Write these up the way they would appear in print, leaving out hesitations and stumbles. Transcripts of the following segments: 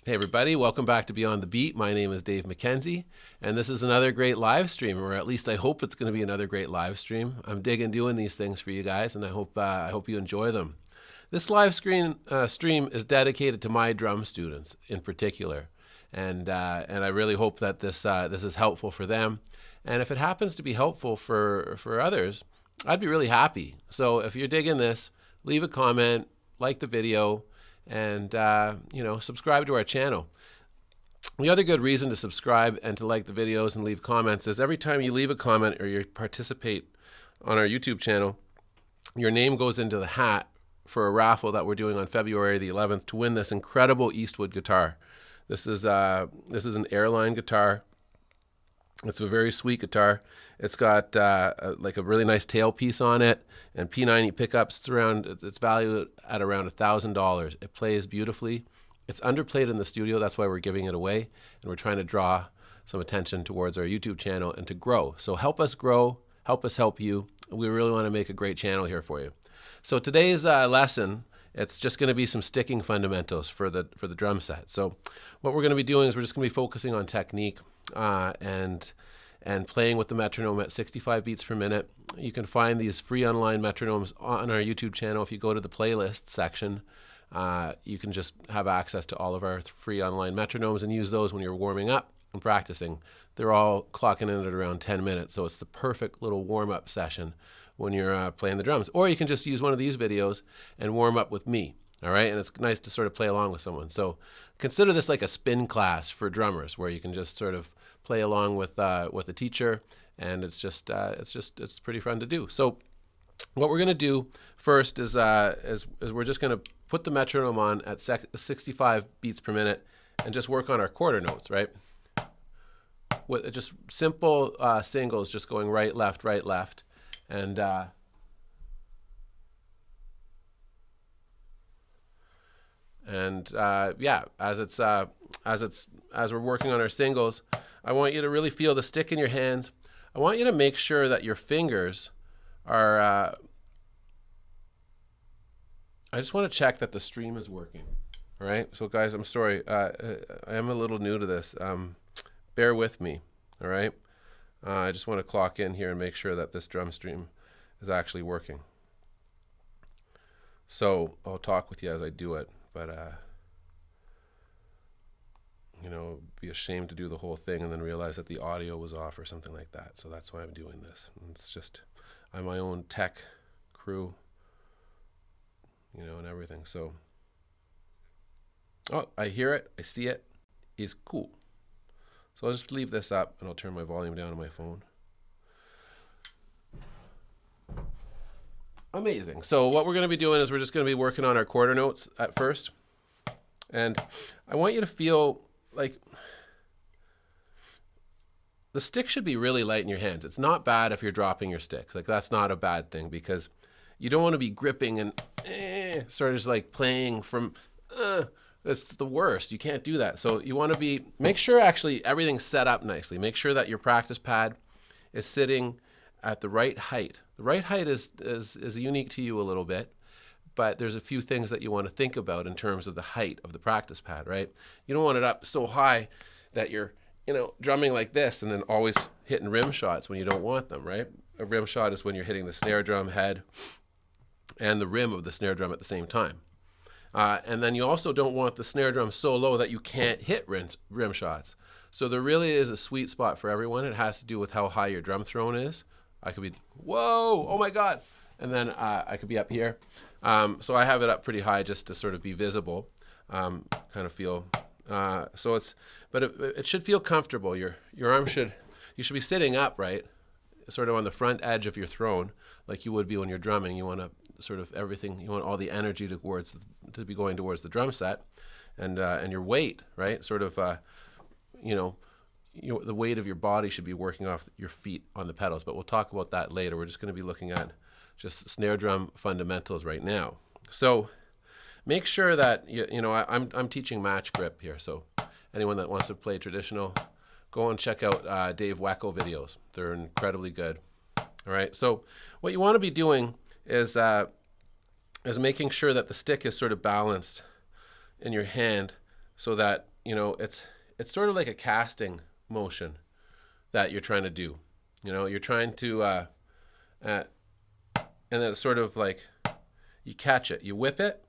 Hey everybody, welcome back to Beyond the Beat. My name is Dave McKenzie, and this is another great live stream, or at least I hope it's going to be another great live stream. I'm digging doing these things for you guys, and I hope you enjoy them. This live stream is dedicated to my drum students in particular, and I really hope that this is helpful for them. And if it happens to be helpful for others, I'd be really happy. So if you're digging this, leave a comment, like the video, and subscribe to our channel. The other good reason to subscribe and to like the videos and leave comments is every time you leave a comment or you participate on our YouTube channel, your name goes into the hat for a raffle that we're doing on February the 11th to win this incredible Eastwood guitar. This is an Airline guitar. It's a very sweet guitar. It's got like a really nice tailpiece on it and P90 pickups. It's valued at around $1,000. It plays beautifully. It's underplayed in the studio. That's why we're giving it away. And we're trying to draw some attention towards our YouTube channel and to grow. So help us grow. Help us help you. We really want to make a great channel here for you. So today's lesson, it's just going to be some sticking fundamentals for the drum set. So what we're going to be doing is we're just going to be focusing on technique and playing with the metronome at 65 beats per minute. You can find these free online metronomes on our YouTube channel. If you go to the playlist section, you can just have access to all of our free online metronomes and use those when you're warming up and practicing. They're all clocking in at around 10 minutes, so it's the perfect little warm-up session when you're playing the drums. Or you can just use one of these videos and warm up with me. All right, and it's nice to sort of play along with someone. So consider this like a spin class for drummers, where you can just sort of play along with a teacher, and it's pretty fun to do. So what we're going to do first is we're just going to put the metronome on at 65 beats per minute and just work on our quarter notes, right? With just simple singles, just going right, left, and yeah, as we're working on our singles, I want you to really feel the stick in your hands. I want you to make sure that your fingers are, I just want to check that the stream is working. All right, so guys, I'm sorry, I am a little new to this. Bear with me, all right? I just want to clock in here and make sure that this drum stream is actually working. So I'll talk with you as I do it. But, be ashamed to do the whole thing and then realize that the audio was off or something like that. So that's why I'm doing this. It's just, I'm my own tech crew, and everything. So, oh, I hear it. I see it. It's cool. So I'll just leave this up and I'll turn my volume down on my phone. Amazing. So what we're going to be doing is we're just going to be working on our quarter notes at first. And I want you to feel like the stick should be really light in your hands. It's not bad if you're dropping your sticks. Like, that's not a bad thing, because you don't want to be gripping and sort of just like playing from, that's the worst. You can't do that. So you want to make sure actually everything's set up nicely. Make sure that your practice pad is sitting at the right height. The right height is unique to you a little bit, but there's a few things that you want to think about in terms of the height of the practice pad, right? You don't want it up so high that you're, drumming like this and then always hitting rim shots when you don't want them, right? A rim shot is when you're hitting the snare drum head and the rim of the snare drum at the same time. And then you also don't want the snare drum so low that you can't hit rim shots. So there really is a sweet spot for everyone. It has to do with how high your drum throne is. I could be, whoa, oh my God. And then I could be up here. So I have it up pretty high just to sort of be visible, kind of feel. But it should feel comfortable. Your arm you should be sitting up, right? Sort of on the front edge of your throne, like you would be when you're drumming. You want to sort of you want all the energy to be going towards the drum set, and your weight, right? Sort of, the weight of your body should be working off your feet on the pedals, but we'll talk about that later. We're just going to be looking at just snare drum fundamentals right now. So make sure that, I'm teaching match grip here, so anyone that wants to play traditional, go and check out Dave Weckl videos. They're incredibly good. All right, so what you want to be doing is making sure that the stick is sort of balanced in your hand so that you know, it's sort of like a casting motion that you're trying to do. You know, you're trying to, and then it's sort of like you catch it, you whip it,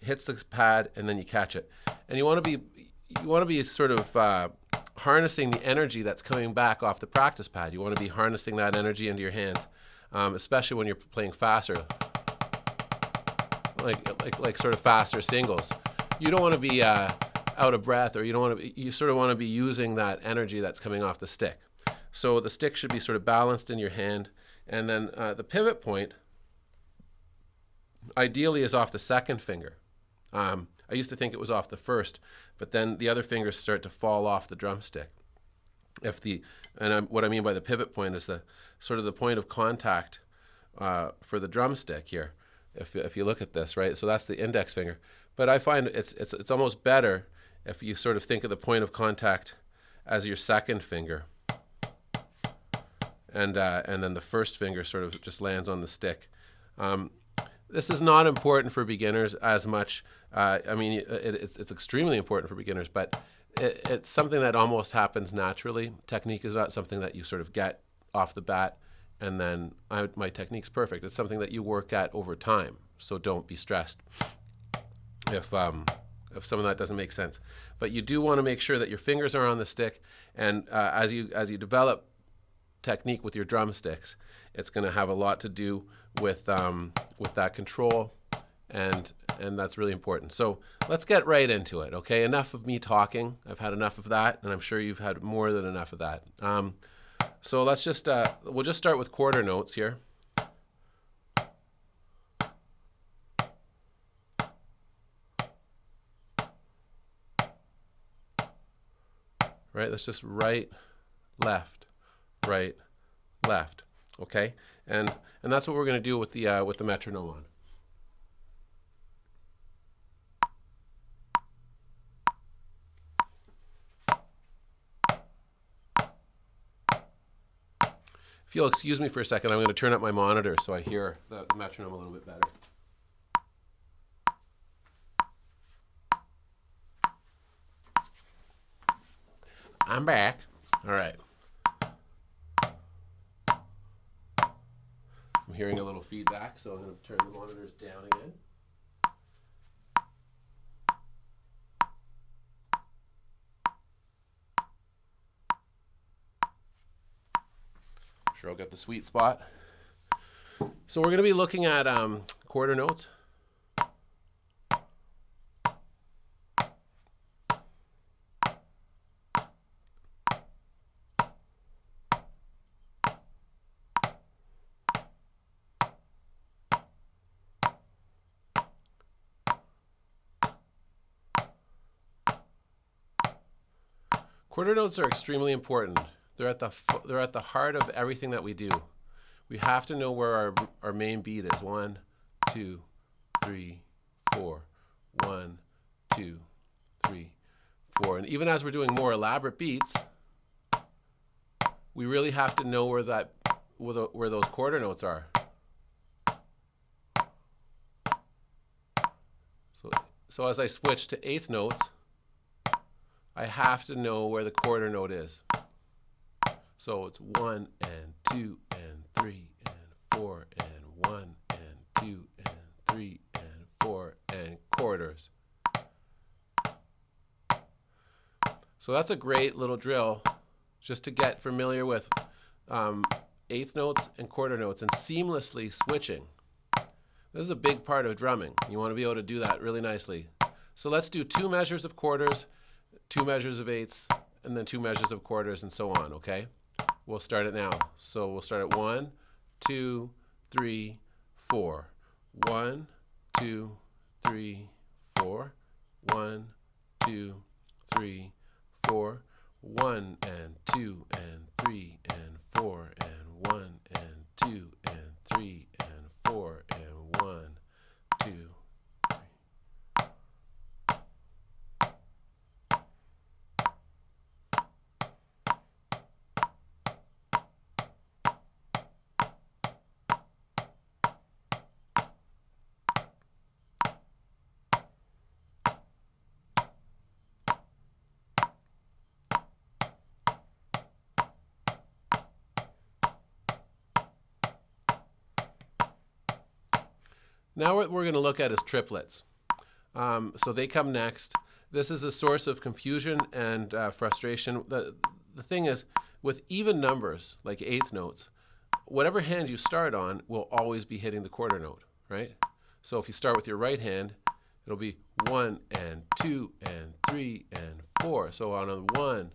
hits the pad, and then you catch it. And you want to be sort of harnessing the energy that's coming back off the practice pad. You want to be harnessing that energy into your hands, especially when you're playing faster, like sort of faster singles. You don't want to be out of breath, or you don't want to. You sort of want to be using that energy that's coming off the stick. So the stick should be sort of balanced in your hand, and then the pivot point ideally is off the second finger. I used to think it was off the first, but then the other fingers start to fall off the drumstick. What I mean by the pivot point is the sort of the point of contact for the drumstick here. If you look at this, right? So that's the index finger. But I find it's almost better if you sort of think of the point of contact as your second finger, and then the first finger sort of just lands on the stick. This is not important for beginners as much. I mean, it's extremely important for beginners, but it's something that almost happens naturally. Technique is not something that you sort of get off the bat, and then my technique's perfect. It's something that you work at over time, so don't be stressed if some of that doesn't make sense. But you do want to make sure that your fingers are on the stick, and as you develop technique with your drumsticks, it's going to have a lot to do with that control, and that's really important. So let's get right into it, okay? Enough of me talking. I've had enough of that, and I'm sure you've had more than enough of that. So let's just we'll just start with quarter notes here. Right, that's just right, left, right, left. Okay, and that's what we're going to do with the metronome on. If you'll excuse me for a second, I'm going to turn up my monitor so I hear the metronome a little bit better. I'm back. All right. I'm hearing a little feedback, so I'm going to turn the monitors down again. Sure, I'll get the sweet spot. So we're going to be looking at quarter notes. Quarter notes are extremely important. They're at the heart of everything that we do. We have to know where our main beat is. 1, 2, 3, 4. 1, 2, 3, 4. And even as we're doing more elaborate beats, we really have to know where those quarter notes are. So as I switch to eighth notes, I have to know where the quarter note is. So it's 1 and 2 and 3 and 4 and 1 and 2 and 3 and 4 and quarters. So that's a great little drill just to get familiar with eighth notes and quarter notes and seamlessly switching. This is a big part of drumming. You want to be able to do that really nicely. So let's do 2 measures of quarters, 2 measures of eighths, and then 2 measures of quarters, and so on, okay? We'll start it now. So we'll start at 1, 2, 3, 4. 1, 2, 3, 4. 1, 2, 3, 4. 1 and 2 and 3 and 4 and 1 and 2 and 3 and 4 and 1, 2, 3. Now what we're going to look at is triplets. So they come next. This is a source of confusion and frustration. The thing is, with even numbers, like eighth notes, whatever hand you start on will always be hitting the quarter note, right? So if you start with your right hand, it'll be 1 and 2 and 3 and 4. So on a 1,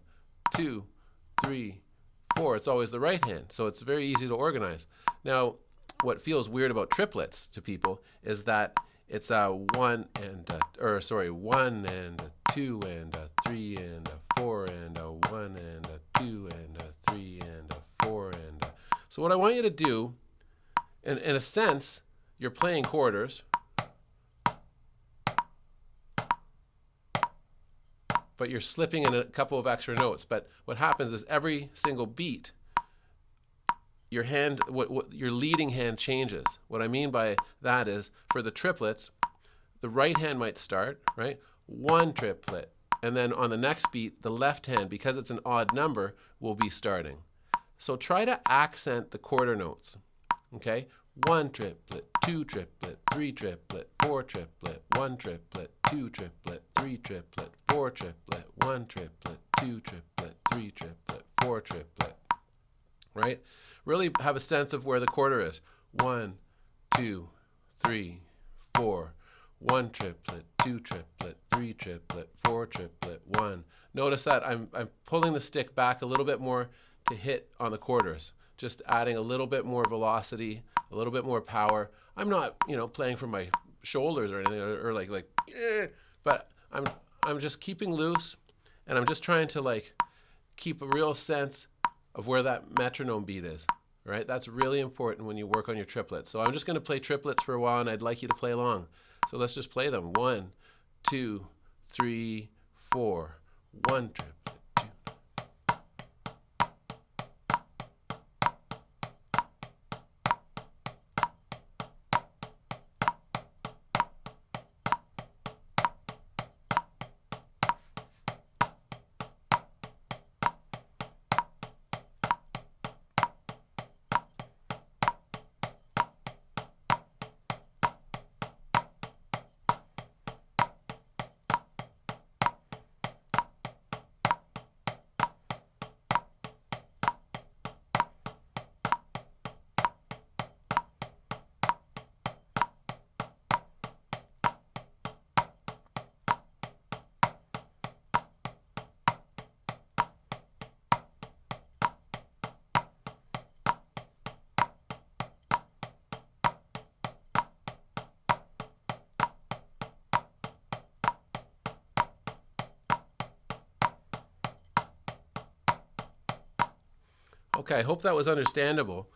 2, 3, 4, it's always the right hand. So it's very easy to organize. Now, what feels weird about triplets to people is that it's a 1 and a 1 and a 2 and a 3 and a 4 and a 1 and a 2 and a 3 and a 4 and a. So what I want you to do, in a sense, you're playing quarters, but you're slipping in a couple of extra notes. But what happens is every single beat, your hand, your leading hand changes. What I mean by that is, for the triplets, the right hand might start, right? 1 triplet. And then on the next beat, the left hand, because it's an odd number, will be starting. So try to accent the quarter notes, okay? 1 triplet, 2 triplet, 3 triplet, 4 triplet, 1 triplet, 2 triplet, 3 triplet, 4 triplet, 1 triplet, 2 triplet, 3 triplet, 4 triplet, right? Really have a sense of where the quarter is. 1, 2, 3, 4. 1 triplet, 2 triplet, 3 triplet, 4 triplet, 1. Notice that I'm pulling the stick back a little bit more to hit on the quarters. Just adding a little bit more velocity, a little bit more power. I'm not, playing from my shoulders or anything, or like, but I'm just keeping loose, and I'm just trying to keep a real sense of where that metronome beat is. Right? That's really important when you work on your triplets. So I'm just going to play triplets for a while, and I'd like you to play along. So let's just play them. 1, 2, 3, 4. 1 triplet. Okay, I hope that was understandable,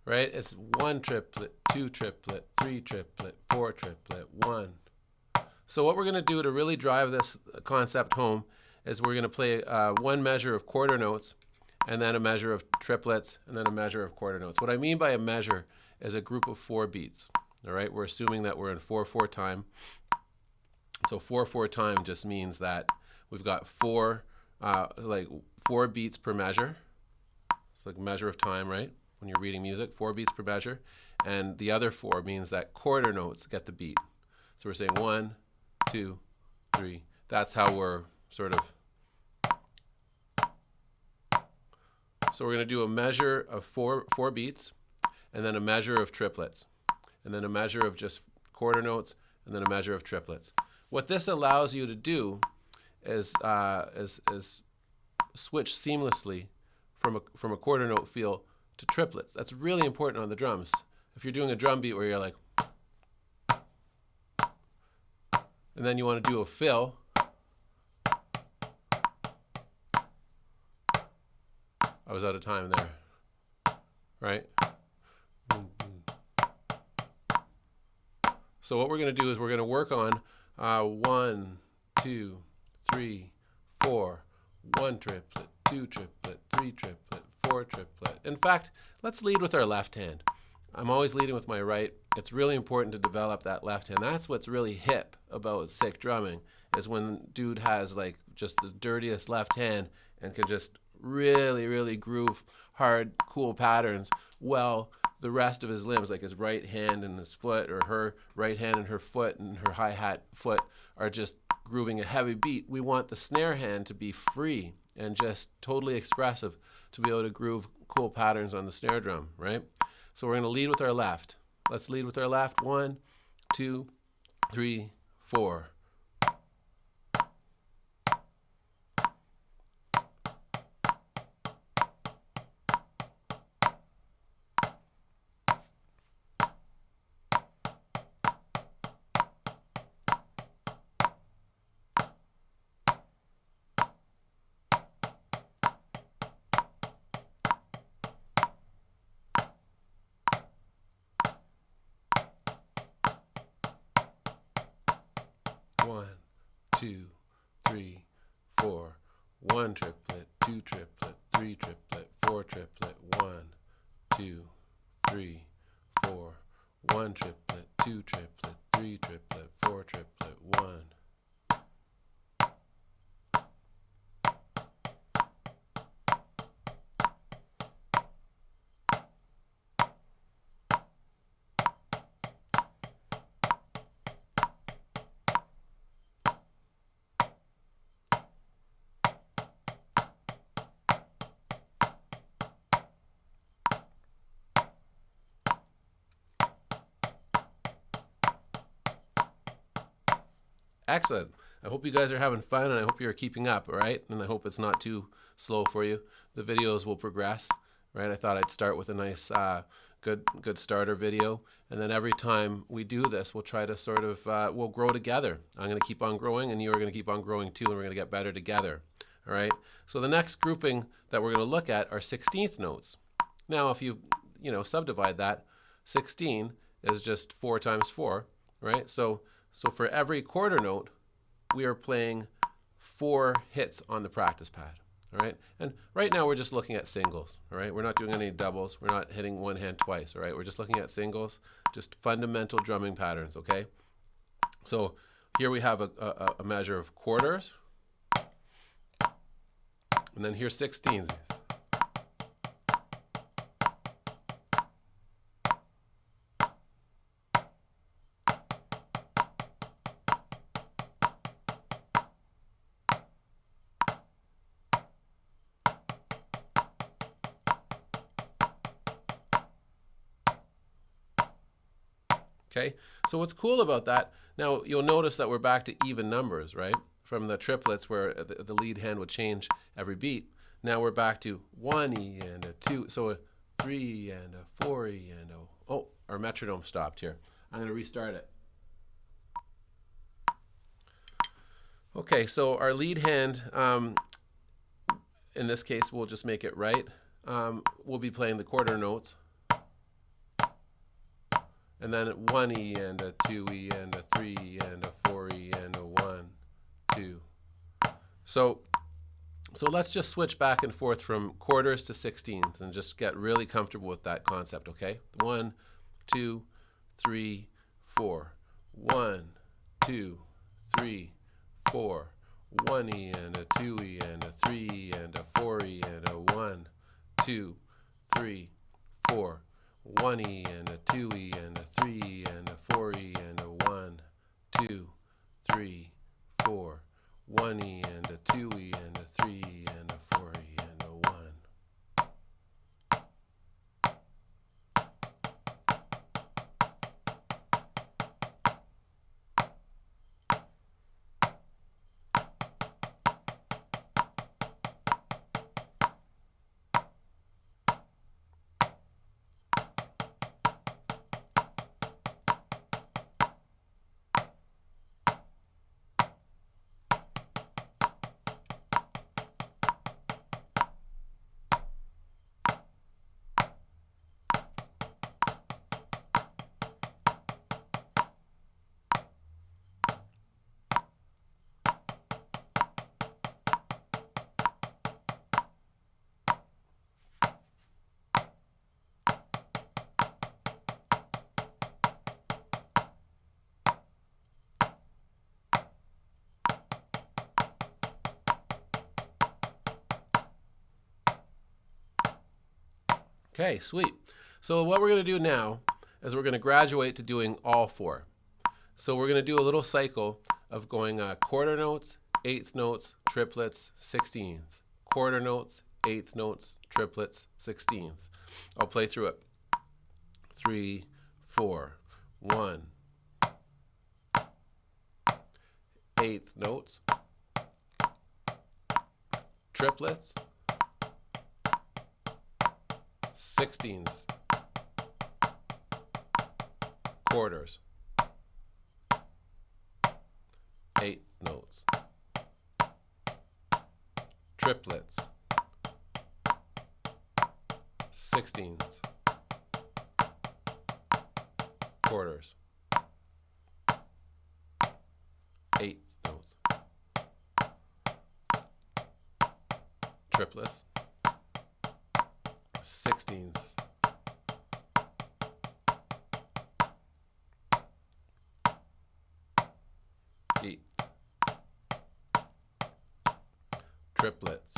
right? It's 1 triplet, 2 triplet, 3 triplet, 4 triplet, 1. So what we're going to do to really drive this concept home is we're going to play 1 measure of quarter notes, and then a measure of triplets, and then a measure of quarter notes. What I mean by a measure is a group of 4 beats, all right? We're assuming that we're in 4/4 time. So 4/4 time just means that we've got 4 beats per measure. It's like measure of time, right? When you're reading music, 4 beats per measure. And the other 4 means that quarter notes get the beat. So we're saying 1, 2, 3. That's how we're sort of. So we're going to do a measure of 4 beats, and then a measure of triplets, and then a measure of just quarter notes, and then a measure of triplets. What this allows you to do is switch seamlessly from a quarter note feel to triplets. That's really important on the drums. If you're doing a drum beat where you're like, and then you want to do a fill, I was out of time there, right? So what we're going to do is we're going to work on 1, 2, 3, 4, 1 triplet, 2 triplet, 3 triplet, 4 triplet. In fact, let's lead with our left hand. I'm always leading with my right. It's really important to develop that left hand. That's what's really hip about sick drumming, is when dude has like just the dirtiest left hand and can just really, really groove hard, cool patterns well the rest of his limbs, like his right hand and his foot, or her right hand and her foot and her hi-hat foot, are just grooving a heavy beat. We want the snare hand to be free and just totally expressive, to be able to groove cool patterns on the snare drum, right? So we're going to lead with our left. Let's lead with our left. 1, 2, 3, 4. One, 2, 3, 4. 1 triplet, 2 triplet, 3 triplet, 4 triplet. 1, 2, 3, 4. 1 triplet, 2 triplet, 3 triplet, 4 triplet. 1. Excellent. I hope you guys are having fun, and I hope you're keeping up, all right? And I hope it's not too slow for you. The videos will progress, right? I thought I'd start with a nice, good starter video, and then every time we do this, we'll try to sort of, we'll grow together. I'm going to keep on growing, and you are going to keep on growing too, and we're going to get better together, all right? So the next grouping that we're going to look at are 16th notes. Now, if you subdivide that, 16 is just 4 times 4, right? So for every quarter note, we are playing 4 hits on the practice pad, all right? And right now we're just looking at singles, all right? We're not doing any doubles. We're not hitting one hand twice, all right? We're just looking at singles, just fundamental drumming patterns, okay? So here we have a measure of quarters, and then here's 16s. Okay, so what's cool about that, now you'll notice that we're back to even numbers, right? From the triplets where the lead hand would change every beat. Now we're back to 1E and a 2, so a 3 and a 4E and a, oh, our metronome stopped here. I'm going to restart it. Okay, so our lead hand, in this case, we'll just make it right. We'll be playing the quarter notes. And then 1E and a 2E and a 3E and a 4E and a 1, 2. So let's just switch back and forth from quarters to 16ths and just get really comfortable with that concept, okay? 1, 2, 3, 4. 1, 2, 3, 4. 1E and a 2E and a 3E and a 4E and a 1, 2, 3, 4. 1E and a 2E and a 3E and a 4E and a 1, 2, 3, 4. 1E and a 2E and a 3E and a 4E and a 1. Okay, sweet. So what we're going to do now is we're going to graduate to doing all 4. So we're going to do a little cycle of going quarter notes, eighth notes, triplets, 16ths. Quarter notes, eighth notes, triplets, 16ths. I'll play through it. 3, 4, 1. Eighth notes, triplets, 16ths, quarters, eighth notes, triplets, 16ths, quarters, eighth notes, triplets, 16ths, eighth, triplets,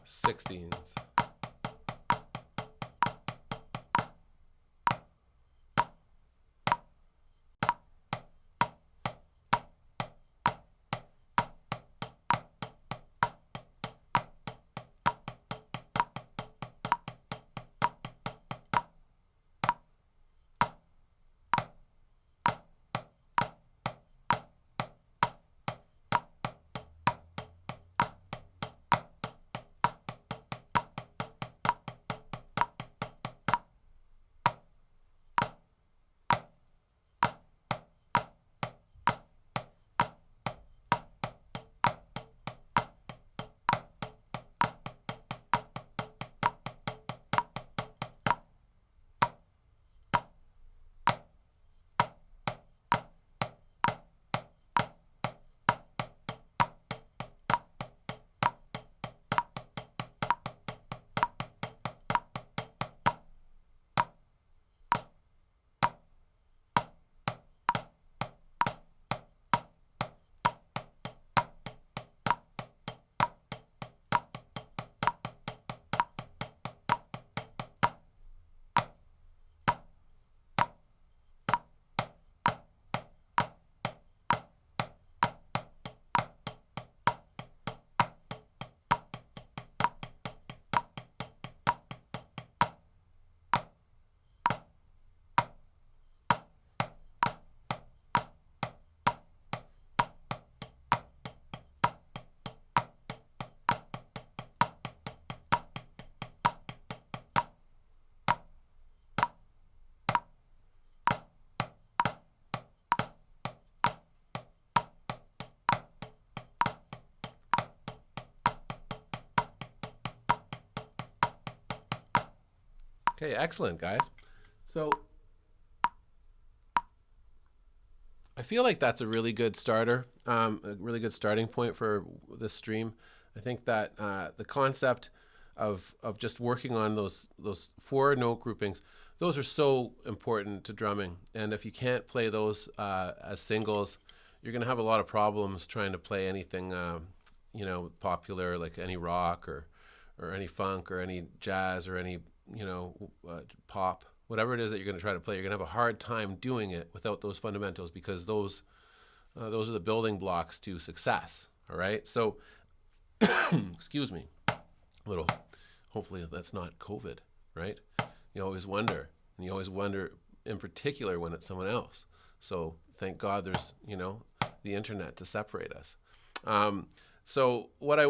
16ths, Okay, excellent, guys. So I feel like that's a really good starter, a really good starting point for this stream. I think that the concept of just working on those 4 note groupings, those are so important to drumming. And if you can't play those as singles, you're going to have a lot of problems trying to play anything, you know, popular, like any rock or any funk or any jazz or any, you know, pop, whatever it is that you're going to try to play. You're going to have a hard time doing it without those fundamentals, because those are the building blocks to success. All right. So, excuse me, a little, hopefully that's not COVID, right? You always wonder, and you always wonder in particular when it's someone else. So thank God there's, you know, the internet to separate us. So what I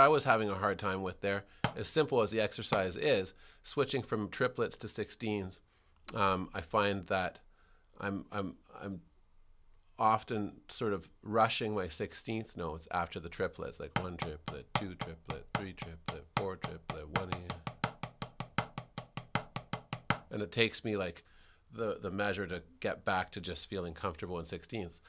was having a hard time with there, as simple as the exercise is, switching from triplets to 16s, I find that I'm often sort of rushing my 16th notes after the triplets, like 1 triplet, 2 triplet, 3 triplet, 4 triplet, 1 and it takes me like the measure to get back to just feeling comfortable in 16ths.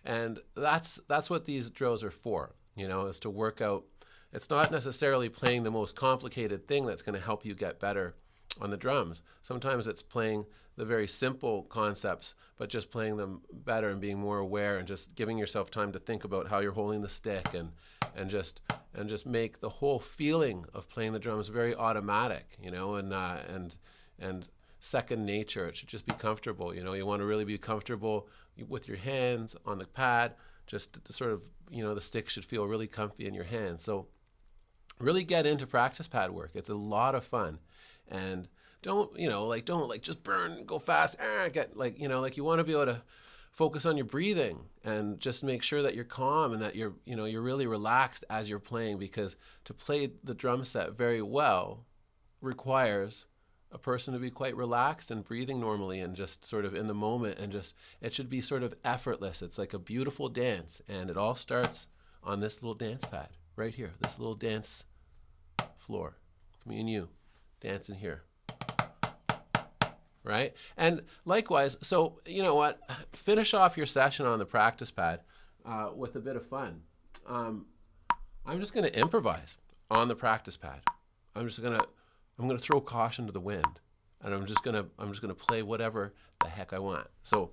And that's what these drills are for, you know, is to work out. It's not necessarily playing the most complicated thing that's going to help you get better on the drums. Sometimes it's playing the very simple concepts, but just playing them better and being more aware and just giving yourself time to think about how you're holding the stick and just make the whole feeling of playing the drums very automatic, you know, and second nature. It should just be comfortable. You know, you want to really be comfortable with your hands on the pad, just to sort of, you know, the stick should feel really comfy in your hands. So really get into practice pad work. It's a lot of fun. And don't just burn, go fast, get like, you know, like you want to be able to focus on your breathing and just make sure that you're calm and that you're really relaxed as you're playing, because to play the drum set very well requires a person to be quite relaxed and breathing normally and just sort of in the moment, and just, it should be sort of effortless. It's like a beautiful dance, and it all starts on this little dance pad right here, this little dance floor. Me and you dancing here. Right? And likewise, so you know what? Finish off your session on the practice pad with a bit of fun. I'm just going to improvise on the practice pad. I'm going to throw caution to the wind, and I'm just going to play whatever the heck I want. So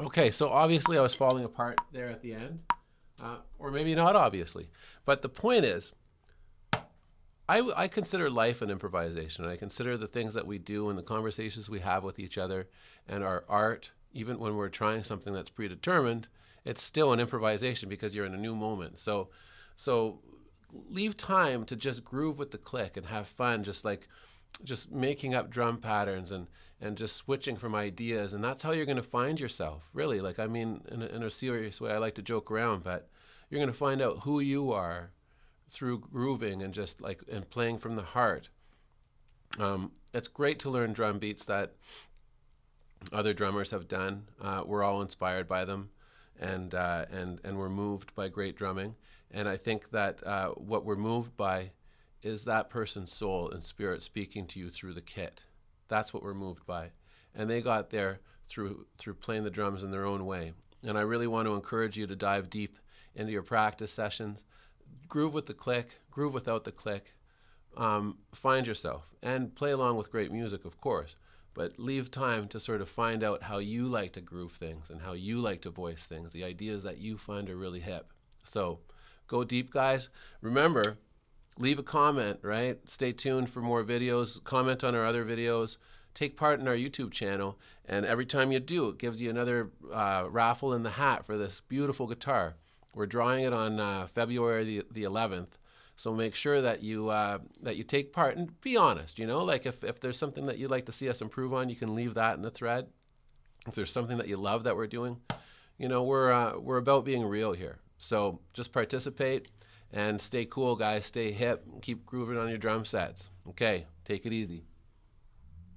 okay, so obviously I was falling apart there at the end, or maybe not obviously. But the point is, I consider life an improvisation. I consider the things that we do and the conversations we have with each other and our art, even when we're trying something that's predetermined, it's still an improvisation because you're in a new moment. So leave time to just groove with the click and have fun, just making up drum patterns and just switching from ideas. And that's how you're going to find yourself, really. Like, I mean, in a serious way, I like to joke around, but you're going to find out who you are through grooving and just and playing from the heart. It's great to learn drum beats that other drummers have done. We're all inspired by them, and we're moved by great drumming. And I think that what we're moved by is that person's soul and spirit speaking to you through the kit. That's what we're moved by. And they got there through playing the drums in their own way. And I really want to encourage you to dive deep into your practice sessions. Groove with the click, groove without the click. Find yourself and play along with great music, of course, but leave time to sort of find out how you like to groove things and how you like to voice things, the ideas that you find are really hip. So go deep, guys. Remember, leave a comment, right? Stay tuned for more videos. Comment on our other videos. Take part in our YouTube channel. And every time you do, it gives you another raffle in the hat for this beautiful guitar. We're drawing it on February the 11th. So make sure that you take part and be honest. You know, like if there's something that you'd like to see us improve on, you can leave that in the thread. If there's something that you love that we're doing, you know, we're about being real here. So just participate. And stay cool, guys. Stay hip. Keep grooving on your drum sets. Okay, take it easy.